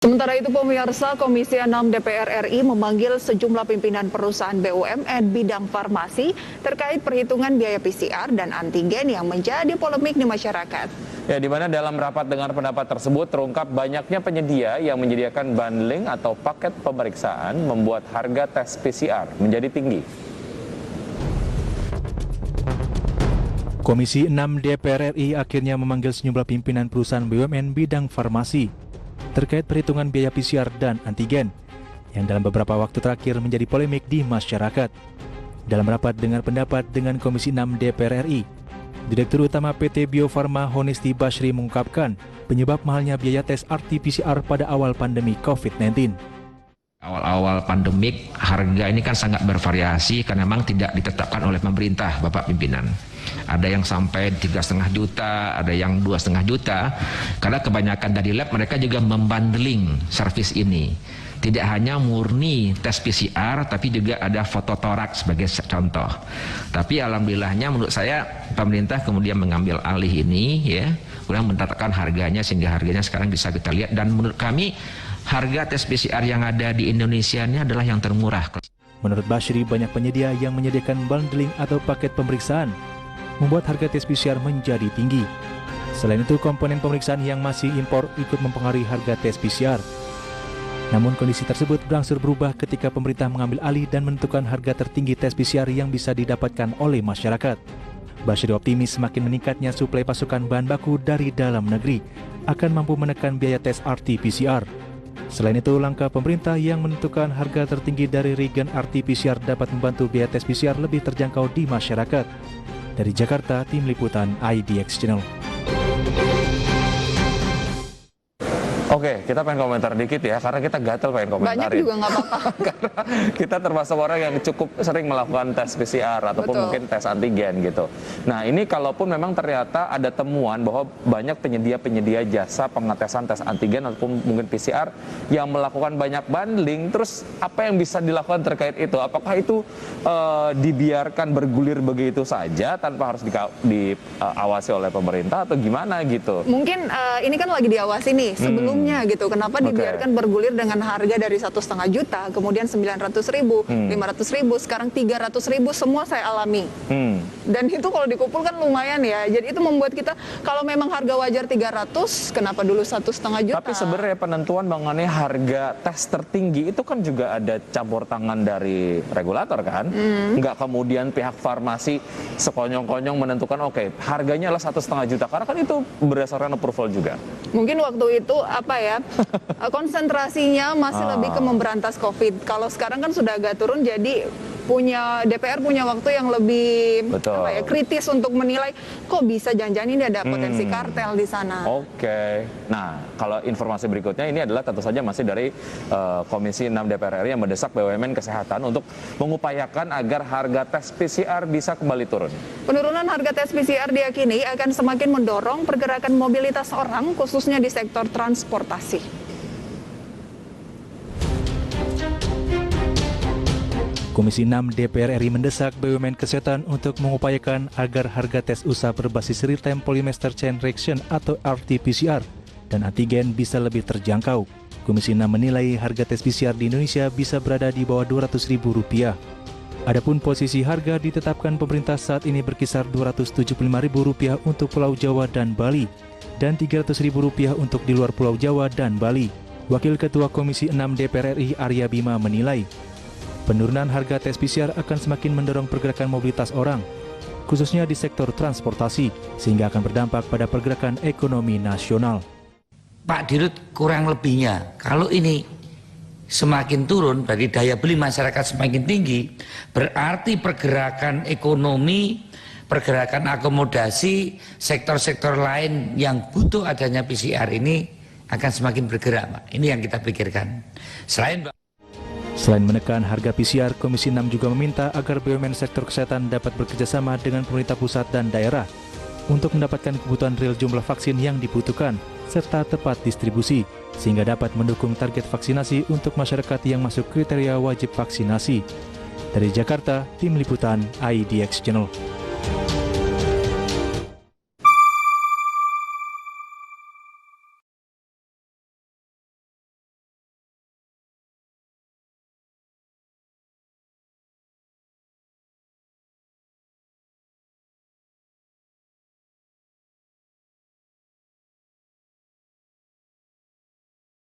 Sementara itu pemirsa, Komisi 6 DPR RI memanggil sejumlah pimpinan perusahaan BUMN bidang farmasi terkait perhitungan biaya PCR dan antigen yang menjadi polemik di masyarakat. Ya, di mana dalam rapat dengar pendapat tersebut terungkap banyaknya penyedia yang menyediakan bundling atau paket pemeriksaan membuat harga tes PCR menjadi tinggi. Komisi 6 DPR RI akhirnya memanggil sejumlah pimpinan perusahaan BUMN bidang farmasi terkait perhitungan biaya PCR dan antigen yang dalam beberapa waktu terakhir menjadi polemik di masyarakat. Dalam rapat dengar pendapat dengan Komisi 6 DPR RI, Direktur Utama PT Bio Farma Honisti Basri mengungkapkan penyebab mahalnya biaya tes RT-PCR pada awal pandemi COVID-19. Awal-awal pandemik, harga ini kan sangat bervariasi karena memang tidak ditetapkan oleh pemerintah, Bapak Pimpinan. Ada yang sampai 3,5 juta, ada yang 2,5 juta. Karena kebanyakan dari lab mereka juga membundling servis ini. Tidak hanya murni tes PCR, tapi juga ada fototoraks sebagai contoh. Tapi alhamdulillahnya menurut saya pemerintah kemudian mengambil alih ini, ya, kemudian menetapkan harganya sehingga harganya sekarang bisa kita lihat. Dan menurut kami harga tes PCR yang ada di Indonesia ini adalah yang termurah. Menurut Basri, banyak penyedia yang menyediakan bundling atau paket pemeriksaan membuat harga tes PCR menjadi tinggi. Selain itu, komponen pemeriksaan yang masih impor ikut mempengaruhi harga tes PCR. Namun kondisi tersebut berangsur berubah ketika pemerintah mengambil alih dan menentukan harga tertinggi tes PCR yang bisa didapatkan oleh masyarakat. Basri optimis semakin meningkatnya suplai pasokan bahan baku dari dalam negeri akan mampu menekan biaya tes RT-PCR. Selain itu, langkah pemerintah yang menentukan harga tertinggi dari regen RT-PCR dapat membantu biaya tes PCR lebih terjangkau di masyarakat. Dari Jakarta, Tim Liputan IDX Channel. Oke, kita pengen komentar dikit ya, karena kita gatel pengen komentarin. Banyak juga nggak apa-apa. Karena kita termasuk orang yang cukup sering melakukan tes PCR ataupun Betul. mungkin tes antigen gitu. Nah, ini kalaupun memang ternyata ada temuan bahwa banyak penyedia-penyedia jasa pengetesan tes antigen ataupun mungkin PCR yang melakukan banyak bundling, terus apa yang bisa dilakukan terkait itu? Apakah itu dibiarkan bergulir begitu saja tanpa harus diawasi oleh pemerintah atau gimana gitu? Mungkin ini kan lagi diawasi nih sebelumnya gitu. Kenapa dibiarkan bergulir dengan harga dari 1,5 juta, kemudian 900.000, 500.000, sekarang 300.000, semua saya alami. Dan itu kalau dikumpul kan lumayan ya. Jadi itu membuat kita, kalau memang harga wajar 300, kenapa dulu 1,5 juta? Tapi sebenarnya penentuan mengenai harga tes tertinggi itu kan juga ada campur tangan dari regulator kan? Nggak kemudian pihak farmasi sekonyong-konyong menentukan oke, harganya adalah 1,5 juta, karena kan itu berdasarkan approval juga. Mungkin waktu itu konsentrasinya masih lebih ke memberantas COVID. Kalau sekarang kan sudah agak turun, jadi DPR punya waktu yang lebih kritis untuk menilai kok bisa jangan-jangan ini ada potensi kartel di sana. Oke. Nah, kalau informasi berikutnya ini adalah tentu saja masih dari Komisi 6 DPR RI yang mendesak BUMN Kesehatan untuk mengupayakan agar harga tes PCR bisa kembali turun. Penurunan harga tes PCR diyakini akan semakin mendorong pergerakan mobilitas orang, khususnya di sektor transportasi. Komisi 6 DPR RI mendesak BUMN Kesehatan untuk mengupayakan agar harga tes usaha berbasis real-time polymer chain reaction atau RT-PCR dan antigen bisa lebih terjangkau. Komisi 6 menilai harga tes PCR di Indonesia bisa berada di bawah Rp200.000. Adapun posisi harga ditetapkan pemerintah saat ini berkisar Rp275.000 untuk Pulau Jawa dan Bali dan Rp300.000 untuk di luar Pulau Jawa dan Bali. Wakil Ketua Komisi 6 DPR RI Arya Bima menilai penurunan harga tes PCR akan semakin mendorong pergerakan mobilitas orang, khususnya di sektor transportasi, sehingga akan berdampak pada pergerakan ekonomi nasional. Pak Dirut, kurang lebihnya, kalau ini semakin turun, berarti daya beli masyarakat semakin tinggi, berarti pergerakan ekonomi, pergerakan akomodasi, sektor-sektor lain yang butuh adanya PCR ini akan semakin bergerak, Pak. Ini yang kita pikirkan. Selain menekan harga PCR, Komisi 6 juga meminta agar BUMN sektor kesehatan dapat bekerjasama dengan pemerintah pusat dan daerah untuk mendapatkan kebutuhan real jumlah vaksin yang dibutuhkan, serta tepat distribusi, sehingga dapat mendukung target vaksinasi untuk masyarakat yang masuk kriteria wajib vaksinasi. Dari Jakarta, Tim Liputan IDX Channel.